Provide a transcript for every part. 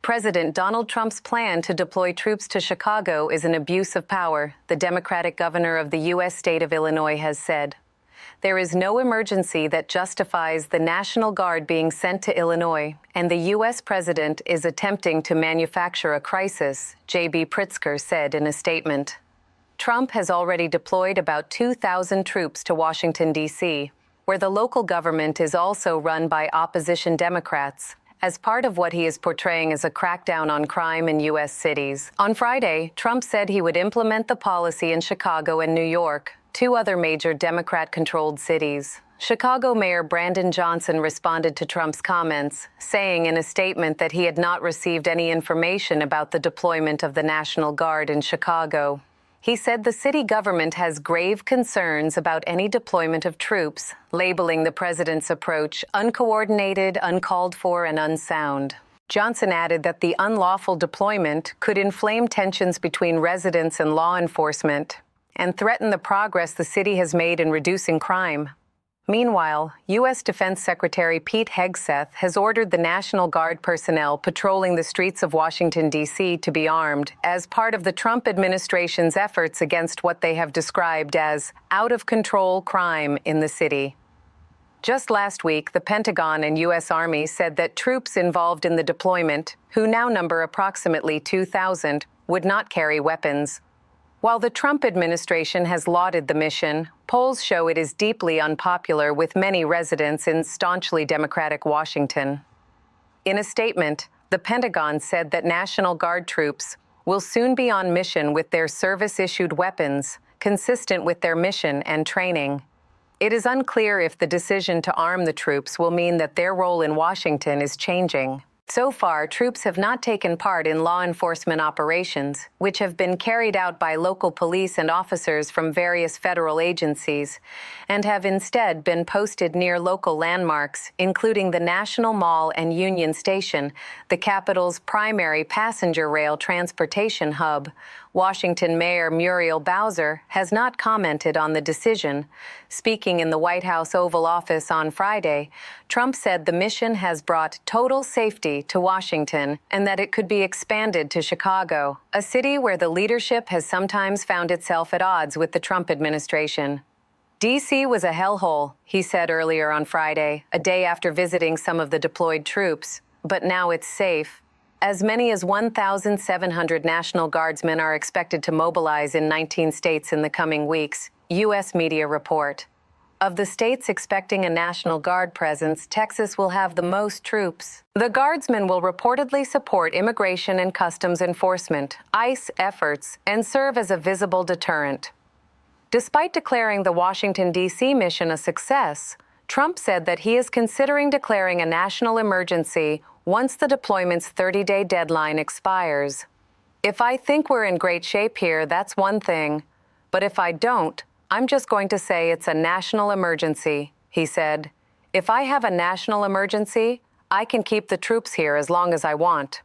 President Donald Trump's plan to deploy troops to Chicago is an abuse of power, the Democratic governor of the U.S. state of Illinois has said. There is no emergency that justifies the National Guard being sent to Illinois, and the U.S. president is attempting to manufacture a crisis, J.B. Pritzker said in a statement. Trump has already deployed about 2,000 troops to Washington, D.C., where the local government is also run by opposition Democrats, as part of what he is portraying as a crackdown on crime in U.S. cities. On Friday, Trump said he would implement the policy in Chicago and New York, two other major Democrat-controlled cities. Chicago Mayor Brandon Johnson responded to Trump's comments, saying in a statement that he had not received any information about the deployment of the National Guard in Chicago. He said the city government has grave concerns about any deployment of troops, labeling the president's approach uncoordinated, uncalled for, and unsound. Johnson added that the unlawful deployment could inflame tensions between residents and law enforcement and threaten the progress the city has made in reducing crime. Meanwhile, U.S. Defense Secretary Pete Hegseth has ordered the National Guard personnel patrolling the streets of Washington, D.C. to be armed as part of the Trump administration's efforts against what they have described as out-of-control crime in the city. Just last week, the Pentagon and U.S. Army said that troops involved in the deployment, who now number approximately 2,000, would not carry weapons. While the Trump administration has lauded the mission, polls show it is deeply unpopular with many residents in staunchly Democratic Washington. In a statement, the Pentagon said that National Guard troops will soon be on mission with their service-issued weapons, consistent with their mission and training. It is unclear if the decision to arm the troops will mean that their role in Washington is changing. So far, troops have not taken part in law enforcement operations, which have been carried out by local police and officers from various federal agencies, and have instead been posted near local landmarks, including the National Mall and Union Station, the capital's primary passenger rail transportation hub. Washington Mayor Muriel Bowser has not commented on the decision. Speaking in the White House Oval Office on Friday, Trump said the mission has brought total safety to Washington and that it could be expanded to Chicago, a city where the leadership has sometimes found itself at odds with the Trump administration. D.C. was a hellhole, he said earlier on Friday, a day after visiting some of the deployed troops, but now it's safe. As many as 1,700 National Guardsmen are expected to mobilize in 19 states in the coming weeks, U.S. media report. Of the states expecting a National Guard presence, Texas will have the most troops. The Guardsmen will reportedly support immigration and customs enforcement, ICE efforts, and serve as a visible deterrent. Despite declaring the Washington, D.C. mission a success, Trump said that he is considering declaring a national emergency once the deployment's 30-day deadline expires. If I think we're in great shape here, that's one thing. But if I don't, I'm just going to say it's a national emergency, he said. If I have a national emergency, I can keep the troops here as long as I want.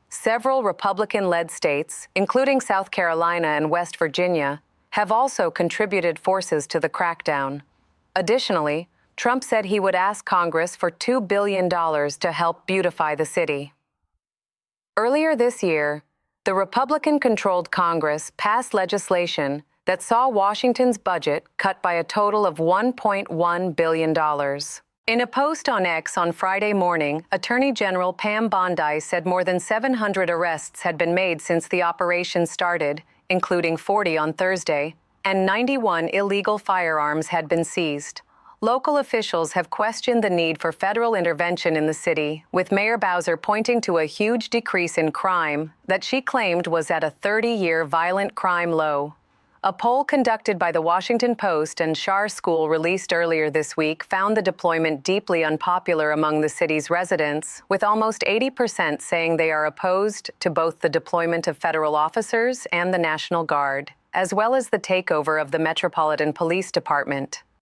Several Republican-led states, including South Carolina and West Virginia, have also contributed forces to the crackdown. Additionally, Trump said he would ask Congress for $2 billion to help beautify the city. Earlier this year, the Republican-controlled Congress passed legislation that saw Washington's budget cut by a total of $1.1 billion. In a post on X on Friday morning, Attorney General Pam Bondi said more than 700 arrests had been made since the operation started, including 40 on Thursday, and 91 illegal firearms had been seized. Local officials have questioned the need for federal intervention in the city, with Mayor Bowser pointing to a huge decrease in crime that she claimed was at a 30-year violent crime low. A poll conducted by the Washington Post and Schar School released earlier this week found the deployment deeply unpopular among the city's residents, with almost 80% saying they are opposed to both the deployment of federal officers and the National Guard, as well as the takeover of the Metropolitan Police Department.